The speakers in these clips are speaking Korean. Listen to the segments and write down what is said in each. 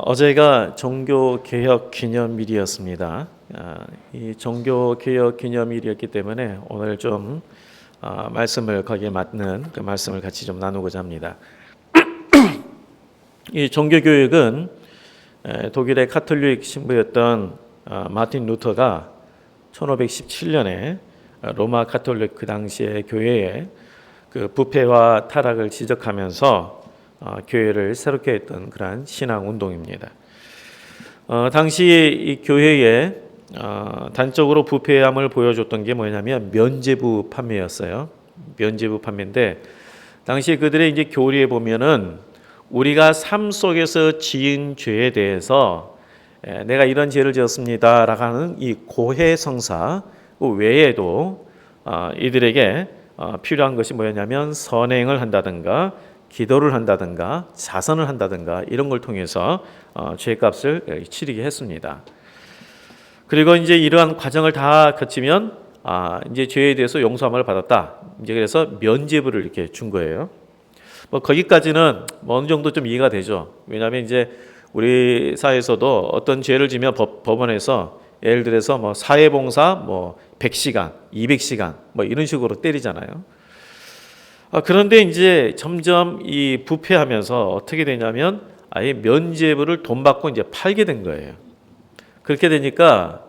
어제가 종교개혁 기념일이었습니다. 이 종교개혁 기념일이었기 때문에 오늘 좀 말씀을 거기에 맞는 그 말씀을 같이 좀 나누고자 합니다. 이 종교교육은 독일의 카톨릭 신부였던 마틴 루터가 1517년에 로마 카톨릭 그 당시의 교회의 그 부패와 타락을 지적하면서 교회를 새롭게 했던 그러한 신앙 운동입니다. 당시 이 교회에 단적으로 부패함을 보여줬던 게 뭐냐면 면죄부 판매였어요. 면죄부 판매인데 당시 그들의 이제 교리에 보면은 우리가 삶 속에서 지은 죄에 대해서 내가 이런 죄를 지었습니다라고 하는 이 고해성사 외에도 이들에게 필요한 것이 뭐였냐면 선행을 한다든가 기도를 한다든가 자선을 한다든가 이런 걸 통해서 죄값을 치르게 했습니다. 그리고 이제 이러한 과정을 다 거치면 이제 죄에 대해서 용서함을 받았다. 이제 그래서 면죄부를 이렇게 준 거예요. 뭐 거기까지는 뭐 어느 정도 좀 이해가 되죠. 왜냐하면 이제 우리 사회에서도 어떤 죄를 지면 법원에서 예를 들어서 뭐 사회봉사 뭐 100시간, 200시간 뭐 이런 식으로 때리잖아요. 그런데 이제 점점 이 부패하면서 어떻게 되냐면 아예 면죄부를 돈 받고 이제 팔게 된 거예요. 그렇게 되니까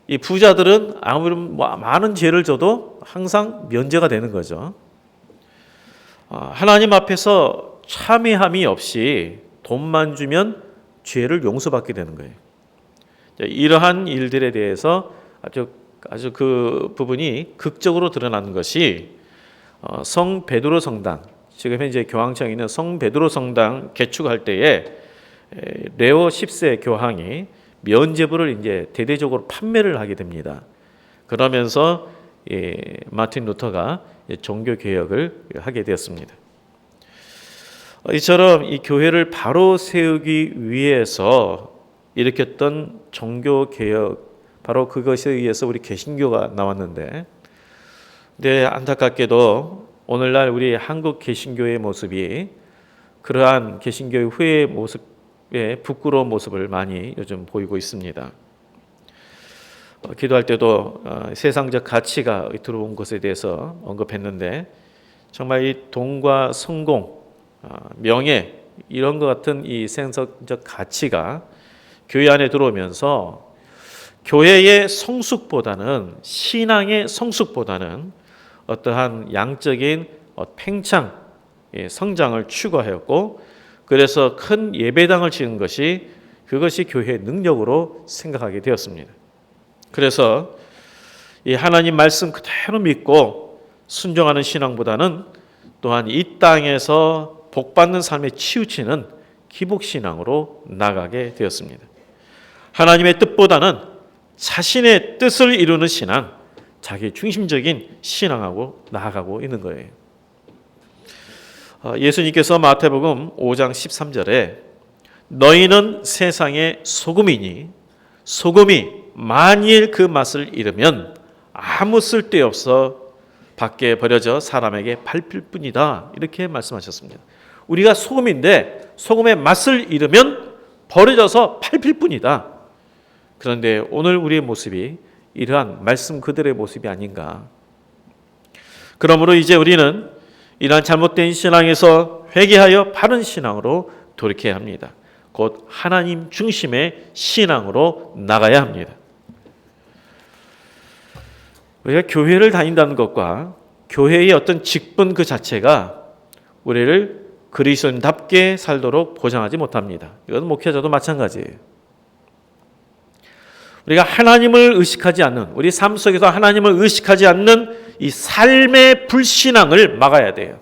이 부자들은 아무리 많은 죄를 져도 항상 면제가 되는 거죠. 하나님 앞에서 참회함이 없이 돈만 주면 죄를 용서받게 되는 거예요. 이러한 일들에 대해서 아주 그 부분이 극적으로 드러나는 것이 성 베드로 성당, 지금 현재 교황청에 있는 성 베드로 성당 개축할 때에 레오 10세 교황이 면죄부를 이제 대대적으로 판매를 하게 됩니다. 그러면서 마틴 루터가 종교 개혁을 하게 되었습니다. 이처럼 이 교회를 바로 세우기 위해서 일으켰던 종교 개혁, 바로 그것에 의해서 우리 개신교가 나왔는데, 네, 안타깝게도 오늘날 우리 한국 개신교의 모습이 그러한 개신교의 후의 모습에 부끄러운 모습을 많이 요즘 보이고 있습니다. 기도할 때도 세상적 가치가 들어온 것에 대해서 언급했는데 정말 이 돈과 성공, 명예 이런 것 같은 이 세상적 가치가 교회 안에 들어오면서 교회의 성숙보다는 신앙의 성숙보다는 어떠한 양적인 팽창, 성장을 추구하였고 그래서 큰 예배당을 지은 것이 그것이 교회의 능력으로 생각하게 되었습니다. 그래서 이 하나님 말씀 그대로 믿고 순종하는 신앙보다는 또한 이 땅에서 복받는 삶에 치우치는 기복신앙으로 나가게 되었습니다. 하나님의 뜻보다는 자신의 뜻을 이루는 신앙, 자기 중심적인 신앙하고 나아가고 있는 거예요. 예수님께서 마태복음 5장 13절에 너희는 세상의 소금이니 소금이 만일 그 맛을 잃으면 아무 쓸데없어 밖에 버려져 사람에게 밟힐 뿐이다. 이렇게 말씀하셨습니다. 우리가 소금인데 소금의 맛을 잃으면 버려져서 밟힐 뿐이다. 그런데 오늘 우리의 모습이 이러한 말씀 그들의 모습이 아닌가. 그러므로 이제 우리는 이러한 잘못된 신앙에서 회개하여 바른 신앙으로 돌이켜야 합니다. 곧 하나님 중심의 신앙으로 나가야 합니다. 우리가 교회를 다닌다는 것과 교회의 어떤 직분 그 자체가 우리를 그리스도인답게 살도록 보장하지 못합니다. 이건 목회자도 마찬가지예요. 우리가 하나님을 의식하지 않는, 우리 삶 속에서 하나님을 의식하지 않는 이 삶의 불신앙을 막아야 돼요.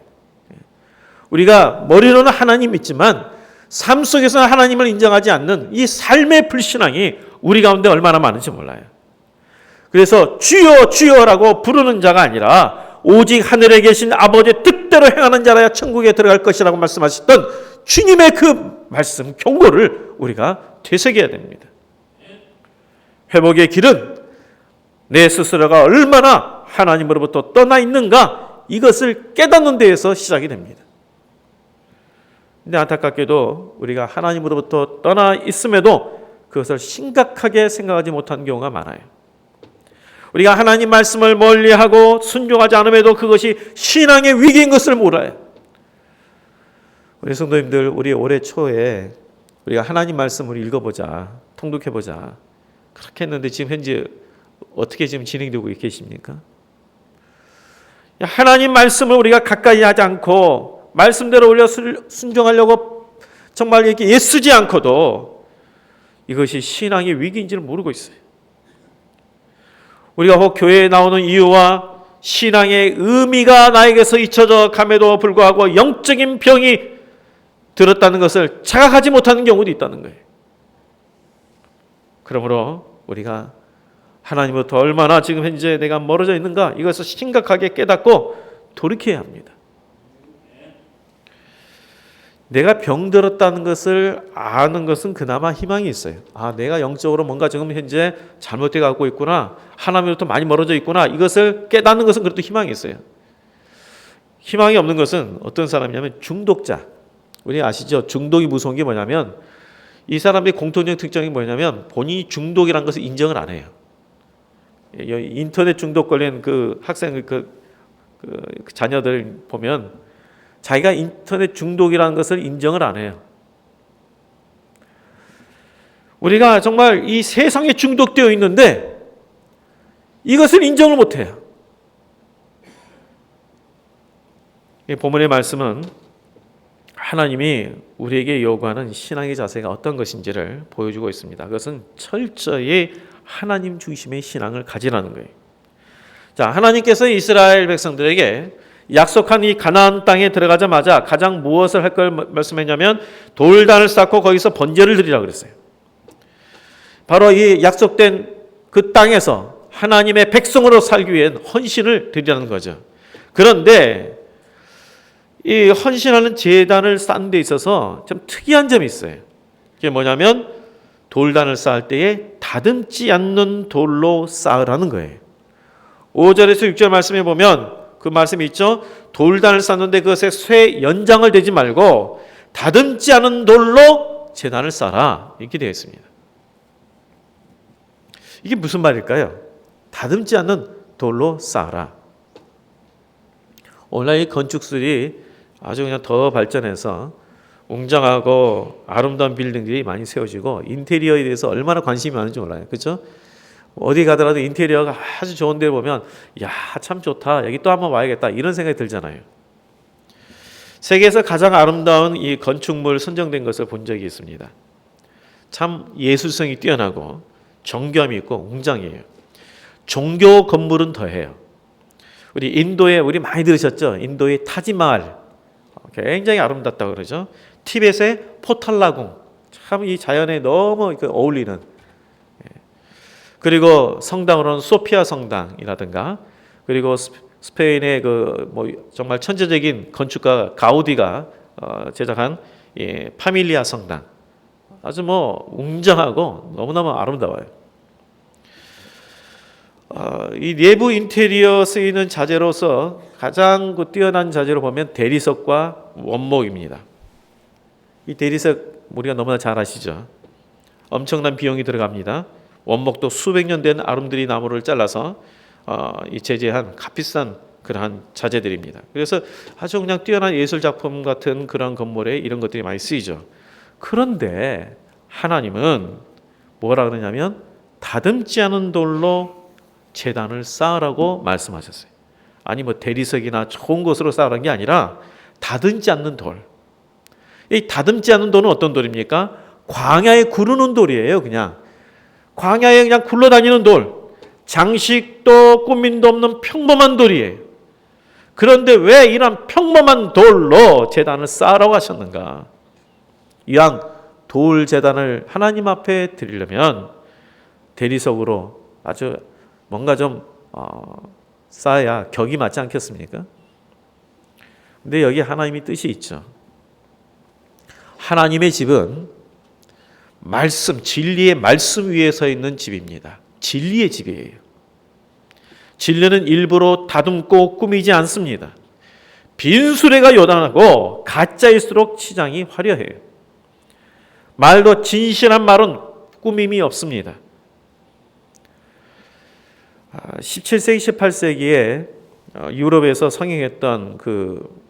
우리가 머리로는 하나님 믿지만 삶 속에서는 하나님을 인정하지 않는 이 삶의 불신앙이 우리 가운데 얼마나 많은지 몰라요. 그래서 주여 주여라고 부르는 자가 아니라 오직 하늘에 계신 아버지의 뜻대로 행하는 자라야 천국에 들어갈 것이라고 말씀하셨던 주님의 그 말씀, 경고를 우리가 되새겨야 됩니다. 회복의 길은 내 스스로가 얼마나 하나님으로부터 떠나 있는가 이것을 깨닫는 데에서 시작이 됩니다. 근데 안타깝게도 우리가 하나님으로부터 떠나 있음에도 그것을 심각하게 생각하지 못하는 경우가 많아요. 우리가 하나님 말씀을 멀리하고 순종하지 않음에도 그것이 신앙의 위기인 것을 몰라요. 우리 성도님들, 우리 올해 초에 우리가 하나님 말씀을 읽어보자, 통독해보자 그렇게 했는데 지금 현재 어떻게 지금 진행되고 계십니까? 하나님 말씀을 우리가 가까이 하지 않고 말씀대로 우리가 순종하려고 정말 이렇게 애쓰지 않고도 이것이 신앙의 위기인지를 모르고 있어요. 우리가 혹 교회에 나오는 이유와 신앙의 의미가 나에게서 잊혀져 감에도 불구하고 영적인 병이 들었다는 것을 자각하지 못하는 경우도 있다는 거예요. 그러므로 우리가 하나님으로부터 얼마나 지금 현재 내가 멀어져 있는가 이것을 심각하게 깨닫고 돌이켜야 합니다. 내가 병들었다는 것을 아는 것은 그나마 희망이 있어요. 아, 내가 영적으로 뭔가 지금 현재 잘못되어 가고 있구나. 하나님으로부터 많이 멀어져 있구나. 이것을 깨닫는 것은 그래도 희망이 있어요. 희망이 없는 것은 어떤 사람이냐면 중독자. 우리 아시죠? 중독이 무서운 게 뭐냐면 이 사람의 공통적 특징이 뭐냐면 본인이 중독이라는 것을 인정을 안 해요. 인터넷 중독 걸린 그 학생 그 자녀들 보면 자기가 인터넷 중독이라는 것을 인정을 안 해요. 우리가 정말 이 세상에 중독되어 있는데 이것을 인정을 못 해요. 이 본문의 말씀은 하나님이 우리에게 요구하는 신앙의 자세가 어떤 것인지를 보여주고 있습니다. 그것은 철저히 하나님 중심의 신앙을 가지라는 거예요. 자, 하나님께서 이스라엘 백성들에게 약속한 이 가나안 땅에 들어가자마자 가장 무엇을 할 걸 말씀했냐면 돌단을 쌓고 거기서 번제를 드리라고 그랬어요. 바로 이 약속된 그 땅에서 하나님의 백성으로 살기 위한 헌신을 드리라는 거죠. 그런데 이 헌신하는 제단을 쌓는 데 있어서 좀 특이한 점이 있어요. 그게 뭐냐면 돌단을 쌓을 때에 다듬지 않는 돌로 쌓으라는 거예요. 5절에서 6절 말씀에 보면 그 말씀이 있죠. 돌단을 쌓는데 그것에 쇠 연장을 대지 말고 다듬지 않은 돌로 제단을 쌓아라. 이렇게 되어 있습니다. 이게 무슨 말일까요? 다듬지 않는 돌로 쌓아라. 오늘날 이 건축술이 아주 그냥 더 발전해서 웅장하고 아름다운 빌딩들이 많이 세워지고 인테리어에 대해서 얼마나 관심이 많은지 몰라요. 그렇죠? 어디 가더라도 인테리어가 아주 좋은 데 보면 야, 참 좋다. 여기 또 한번 와야겠다. 이런 생각이 들잖아요. 세계에서 가장 아름다운 이 건축물 선정된 것을 본 적이 있습니다. 참 예술성이 뛰어나고 정교함이 있고 웅장해요. 종교 건물은 더해요. 우리 인도에 우리 많이 들으셨죠? 인도의 타지마할 굉장히 아름답다고 그러죠. 티벳의 포탈라궁 참 이 자연에 너무 어울리는. 그리고 성당으로는 소피아 성당이라든가 그리고 스페인의 그 뭐 정말 천재적인 건축가 가우디가 제작한 파밀리아 성당 아주 뭐 웅장하고 너무너무 아름다워요. 이 내부 인테리어 쓰이는 자재로서 가장 뛰어난 자재로 보면 대리석과 원목입니다. 이 대리석 우리가 너무나 잘 아시죠? 엄청난 비용이 들어갑니다. 원목도 수백 년 된 아름드리 나무를 잘라서 이 제재한 값비싼 그러한 자재들입니다. 그래서 아주 그냥 뛰어난 예술 작품 같은 그런 건물에 이런 것들이 많이 쓰이죠. 그런데 하나님은 뭐라 그러냐면 다듬지 않은 돌로 제단을 쌓으라고 말씀하셨어요. 아니 뭐 대리석이나 좋은 것으로 쌓으라는 게 아니라 다듬지 않는 돌. 이 다듬지 않는 돌은 어떤 돌입니까? 광야에 구르는 돌이에요. 그냥 광야에 그냥 굴러다니는 돌. 장식도 꾸민도 없는 평범한 돌이에요. 그런데 왜 이런 평범한 돌로 제단을 쌓으라고 하셨는가? 이왕 돌 제단을 하나님 앞에 드리려면 대리석으로 아주 뭔가 좀 쌓아야 격이 맞지 않겠습니까? 근데 여기 하나님의 뜻이 있죠. 하나님의 집은 말씀, 진리의 말씀 위에 서 있는 집입니다. 진리의 집이에요. 진리는 일부러 다듬고 꾸미지 않습니다. 빈수레가 요란하고 가짜일수록 치장이 화려해요. 말도 진실한 말은 꾸밈이 없습니다. 17세기, 18세기에 유럽에서 성행했던 그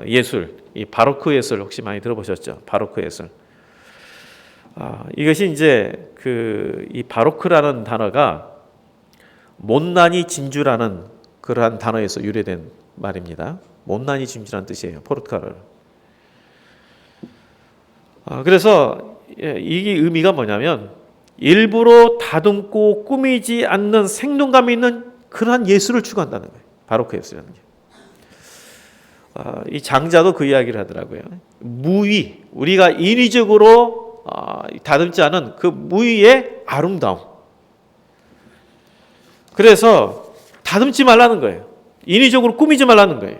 예술, 이 바로크 예술 혹시 많이 들어보셨죠? 바로크 예술. 이것이 이제 이 바로크라는 단어가 못난이 진주라는 그러한 단어에서 유래된 말입니다. 못난이 진주라는 뜻이에요. 포르투갈어로. 그래서 이 의미가 뭐냐면 일부러 다듬고 꾸미지 않는 생동감 있는 그러한 예술을 추구한다는 거예요. 바로크 예술이라는 게. 이 장자도 그 이야기를 하더라고요. 무의, 우리가 인위적으로 다듬지 않은 그 무의의 아름다움. 그래서 다듬지 말라는 거예요. 인위적으로 꾸미지 말라는 거예요.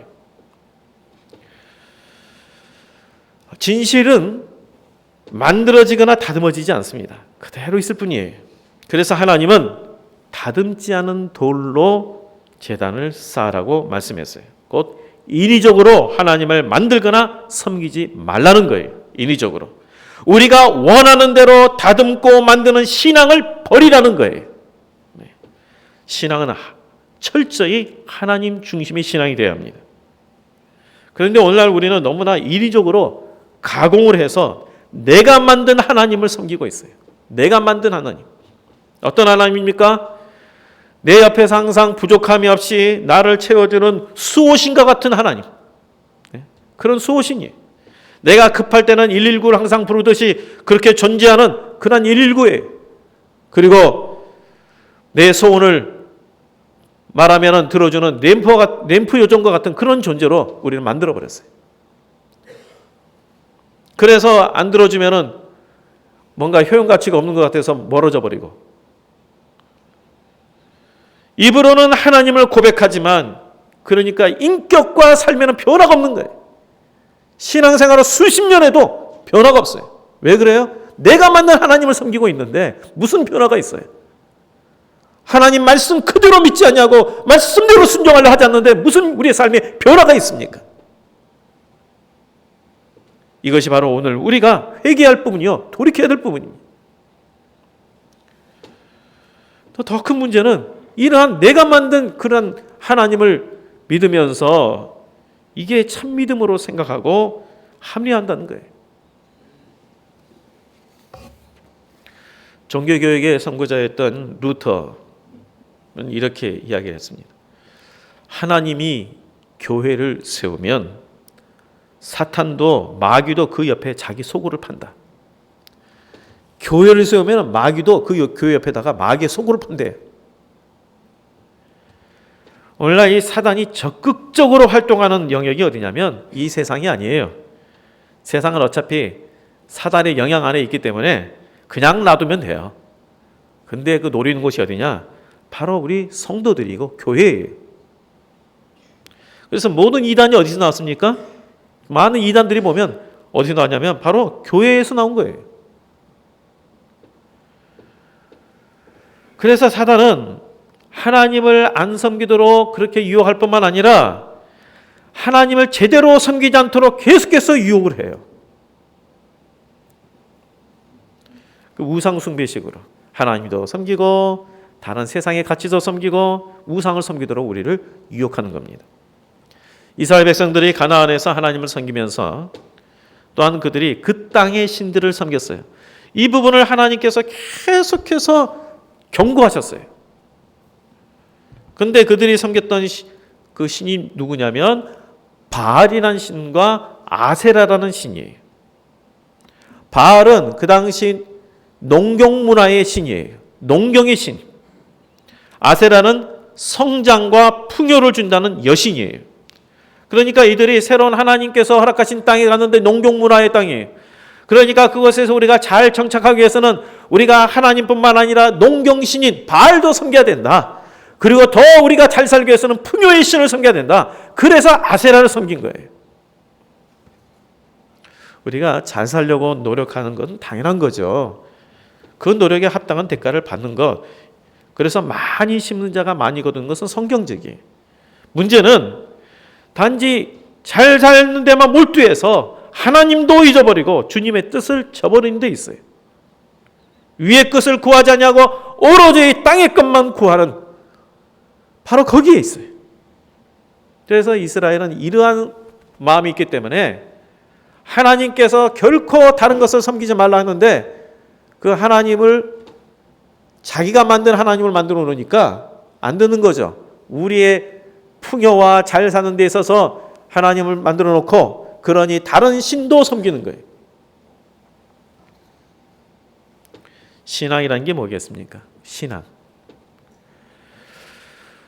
진실은 만들어지거나 다듬어지지 않습니다. 그대로 있을 뿐이에요. 그래서 하나님은 다듬지 않은 돌로 제단을 쌓으라고 말씀했어요. 곧 인위적으로 하나님을 만들거나 섬기지 말라는 거예요. 인위적으로. 우리가 원하는 대로 다듬고 만드는 신앙을 버리라는 거예요. 신앙은 철저히 하나님 중심의 신앙이 되어야 합니다. 그런데 오늘날 우리는 너무나 인위적으로 가공을 해서 내가 만든 하나님을 섬기고 있어요. 내가 만든 하나님. 어떤 하나님입니까? 내 옆에서 항상 부족함이 없이 나를 채워주는 수호신과 같은 하나님. 그런 수호신이에요. 내가 급할 때는 119를 항상 부르듯이 그렇게 존재하는 그런 119예요. 그리고 내 소원을 말하면 들어주는 램프 요정과 같은 그런 존재로 우리를 만들어버렸어요. 그래서 안 들어주면 뭔가 효용가치가 없는 것 같아서 멀어져 버리고, 입으로는 하나님을 고백하지만 그러니까 인격과 삶에는 변화가 없는 거예요. 신앙생활을 수십 년 해도 변화가 없어요. 왜 그래요? 내가 만난 하나님을 섬기고 있는데 무슨 변화가 있어요? 하나님 말씀 그대로 믿지 않냐고 말씀대로 순종하려 하지 않는데 무슨 우리의 삶에 변화가 있습니까? 이것이 바로 오늘 우리가 회개할 부분이요, 돌이켜야 될 부분입니다. 더 큰 문제는 이러한 내가 만든 그런 하나님을 믿으면서 이게 참 믿음으로 생각하고 합리화한다는 거예요. 종교개혁의 선구자였던 루터는 이렇게 이야기를 했습니다. 하나님이 교회를 세우면 사탄도 마귀도 그 옆에 자기 소굴을 판다. 교회를 세우면 마귀도 그 교회 옆에다가 마귀의 소굴을 판대요. 오늘날 이 사단이 적극적으로 활동하는 영역이 어디냐면 이 세상이 아니에요. 세상은 어차피 사단의 영향 안에 있기 때문에 그냥 놔두면 돼요. 근데 그 노리는 곳이 어디냐? 바로 우리 성도들이고 교회예요. 그래서 모든 이단이 어디서 나왔습니까? 많은 이단들이 보면 어디서 나왔냐면 바로 교회에서 나온 거예요. 그래서 사단은 하나님을 안 섬기도록 그렇게 유혹할 뿐만 아니라 하나님을 제대로 섬기지 않도록 계속해서 유혹을 해요. 그 우상 숭배식으로 하나님도 섬기고 다른 세상의 가치도 섬기고 우상을 섬기도록 우리를 유혹하는 겁니다. 이스라엘 백성들이 가나안에서 하나님을 섬기면서 또한 그들이 그 땅의 신들을 섬겼어요. 이 부분을 하나님께서 계속해서 경고하셨어요. 근데 그들이 섬겼던 그 신이 누구냐면 바알이라는 신과 아세라라는 신이에요. 바알은 그 당시 농경 문화의 신이에요. 농경의 신. 아세라는 성장과 풍요를 준다는 여신이에요. 그러니까 이들이 새로운 하나님께서 허락하신 땅에 갔는데 농경 문화의 땅이에요. 그러니까 그것에서 우리가 잘 정착하기 위해서는 우리가 하나님뿐만 아니라 농경신인 바알도 섬겨야 된다. 그리고 더 우리가 잘 살기 위해서는 풍요의 신을 섬겨야 된다. 그래서 아세라를 섬긴 거예요. 우리가 잘 살려고 노력하는 것은 당연한 거죠. 그 노력에 합당한 대가를 받는 것. 그래서 많이 심는 자가 많이 거두는 것은 성경적이에요. 문제는 단지 잘 사는 데만 몰두해서 하나님도 잊어버리고 주님의 뜻을 저버리는 데 있어요. 위의 것을 구하지 아니하고 오로지 이 땅의 것만 구하는, 바로 거기에 있어요. 그래서 이스라엘은 이러한 마음이 있기 때문에 하나님께서 결코 다른 것을 섬기지 말라 하는데, 그 하나님을 자기가 만든 하나님을 만들어 놓으니까 안 듣는 거죠. 우리의 풍요와 잘 사는 데 있어서 하나님을 만들어 놓고, 그러니 다른 신도 섬기는 거예요. 신앙이라는 게 뭐겠습니까? 신앙.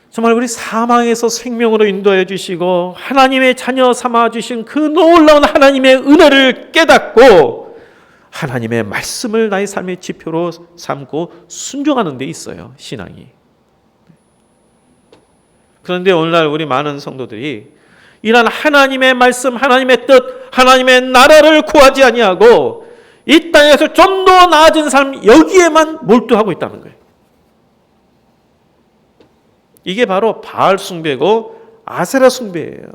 정말 우리 사망에서 생명으로 인도해 주시고 하나님의 자녀 삼아 주신 그 놀라운 하나님의 은혜를 깨닫고 하나님의 말씀을 나의 삶의 지표로 삼고 순종하는 데 있어요, 신앙이. 그런데 오늘날 우리 많은 성도들이 이런 하나님의 말씀, 하나님의 뜻, 하나님의 나라를 구하지 아니하고 이 땅에서 좀 더 나아진 삶, 여기에만 몰두하고 있다는 거예요. 이게 바로 바알 숭배고 아세라 숭배예요.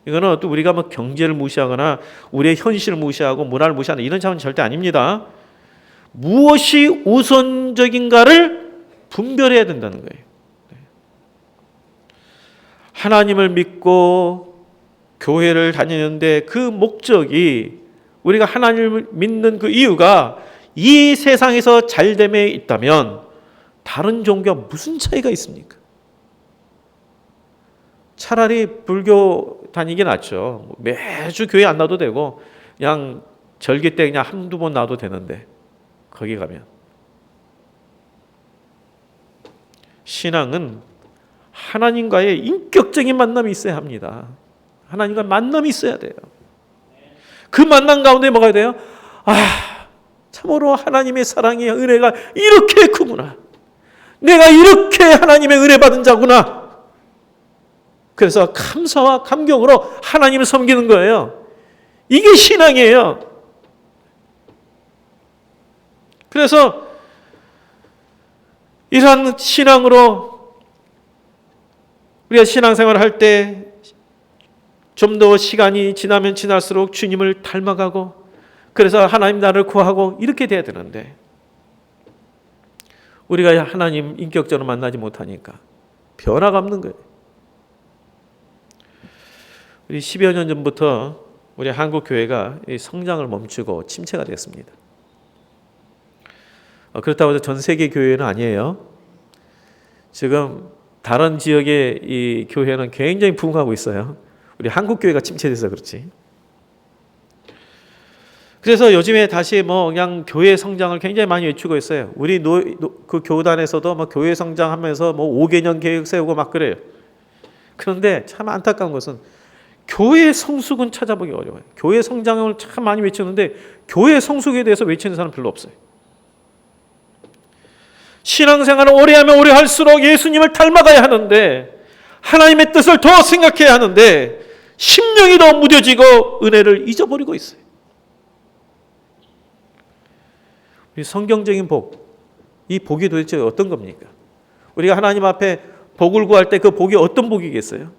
이거는 또 우리가 뭐 경제를 무시하거나 우리의 현실을 무시하고 문화를 무시하는 이런 차원은 절대 아닙니다. 무엇이 우선적인가를 분별해야 된다는 거예요. 하나님을 믿고 교회를 다니는데 그 목적이, 우리가 하나님을 믿는 그 이유가 이 세상에서 잘됨에 있다면 다른 종교와 무슨 차이가 있습니까? 차라리 불교 다니기 낫죠. 매주 교회 안 나도 되고 그냥 절기 때 그냥 한두 번 나도 되는데, 거기 가면. 신앙은 하나님과의 인격적인 만남이 있어야 합니다. 하나님과 만남이 있어야 돼요. 그 만남 가운데 뭐가 돼요? 참으로 하나님의 사랑의 은혜가 이렇게 크구나. 내가 이렇게 하나님의 은혜 받은 자구나. 그래서 감사와 감격으로 하나님을 섬기는 거예요. 이게 신앙이에요. 그래서 이러한 신앙으로 우리가 신앙생활을 할 때 좀 더 시간이 지나면 지날수록 주님을 닮아가고, 그래서 하나님 나라를 구하고 이렇게 돼야 되는데, 우리가 하나님 인격적으로 만나지 못하니까 변화가 없는 거예요. 우리 10여 년 전부터 우리 한국 교회가 성장을 멈추고 침체가 됐습니다. 그렇다고 해서 전 세계 교회는 아니에요. 지금 다른 지역의 이 교회는 굉장히 부흥하고 있어요. 우리 한국 교회가 침체돼서 그렇지. 그래서 요즘에 다시 뭐 그냥 교회 성장을 굉장히 많이 외치고 있어요. 우리 그 교단에서도 뭐 교회 성장하면서 뭐 5개년 계획 세우고 막 그래요. 그런데 참 안타까운 것은 교회 성숙은 찾아보기 어려워요. 교회 성장을 참 많이 외치는데 교회 성숙에 대해서 외치는 사람 별로 없어요. 신앙생활을 오래 하면 오래 할수록 예수님을 닮아가야 하는데, 하나님의 뜻을 더 생각해야 하는데 심령이 더 무뎌지고 은혜를 잊어버리고 있어요. 성경적인 복, 이 복이 도대체 어떤 겁니까? 우리가 하나님 앞에 복을 구할 때 그 복이 어떤 복이겠어요?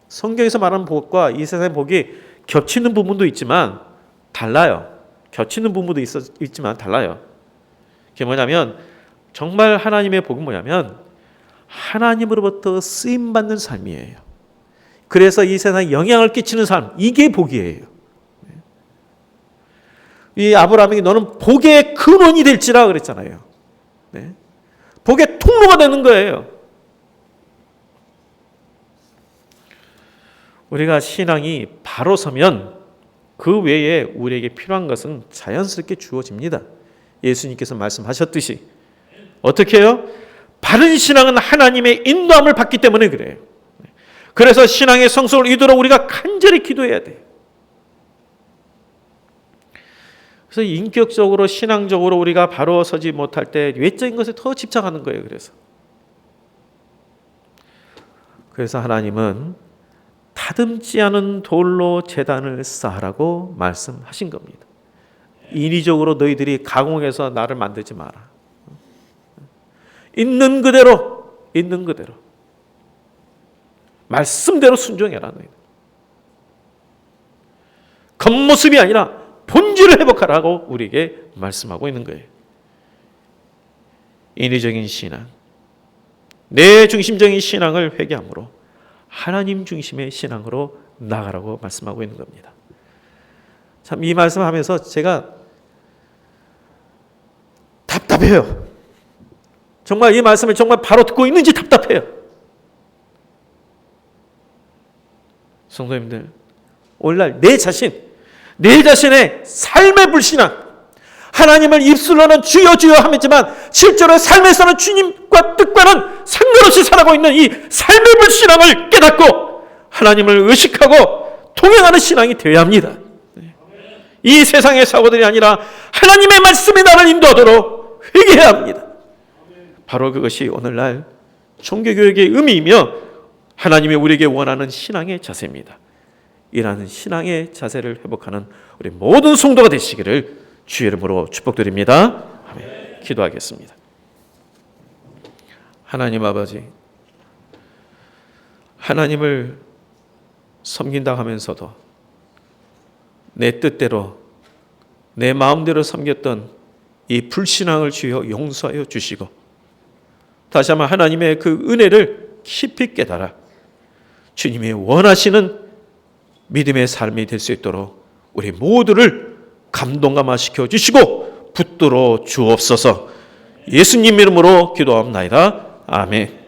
성경에서 말하는 복과 이 세상의 복이 겹치는 부분도 있지만 달라요. 겹치는 부분도 있지만 달라요. 그게 뭐냐면, 정말 하나님의 복은 뭐냐면 하나님으로부터 쓰임받는 삶이에요. 그래서 이 세상에 영향을 끼치는 삶, 이게 복이에요. 이 아브라함에게 너는 복의 근원이 될지라 그랬잖아요. 네. 복의 통로가 되는 거예요. 우리가 신앙이 바로 서면 그 외에 우리에게 필요한 것은 자연스럽게 주어집니다. 예수님께서 말씀하셨듯이. 어떻게 해요? 바른 신앙은 하나님의 인도함을 받기 때문에 그래요. 그래서 신앙의 성숙을 이루도록 우리가 간절히 기도해야 돼요. 그래서 인격적으로 신앙적으로 우리가 바로 서지 못할 때 외적인 것에 더 집착하는 거예요. 그래서 하나님은 다듬지 않은 돌로 제단을 쌓으라고 말씀하신 겁니다. 인위적으로 너희들이 가공해서 나를 만들지 마라. 있는 그대로. 말씀대로 순종해라. 겉모습이 아니라 본질을 회복하라고 우리에게 말씀하고 있는 거예요. 인위적인 신앙, 내 중심적인 신앙을 회개함으로 하나님 중심의 신앙으로 나가라고 말씀하고 있는 겁니다. 참 이 말씀하면서 제가 답답해요. 정말 이 말씀을 정말 바로 듣고 있는지 답답해요. 성도님들, 오늘날 내 자신의 삶의 불신앙, 하나님을 입술로는 주여 주여 하지만 실제로 삶에서는 주님과 뜻과는 상관없이 살아가고 있는 이 삶의 불신앙을 깨닫고 하나님을 의식하고 동행하는 신앙이 되어야 합니다. 이 세상의 사고들이 아니라 하나님의 말씀이 나를 인도하도록 회개해야 합니다. 바로 그것이 오늘날 종교교육의 의미이며 하나님이 우리에게 원하는 신앙의 자세입니다. 이러한 신앙의 자세를 회복하는 우리 모든 성도가 되시기를 주의 이름으로 축복드립니다. 아멘. 기도하겠습니다. 하나님 아버지, 하나님을 섬긴다 하면서도 내 뜻대로 내 마음대로 섬겼던 이 불신앙을 주여 용서하여 주시고 다시 한번 하나님의 그 은혜를 깊이 깨달아 주님이 원하시는 믿음의 삶이 될 수 있도록 우리 모두를 감동감화시켜 주시고 붙들어 주옵소서. 예수님 이름으로 기도합니다. 아멘.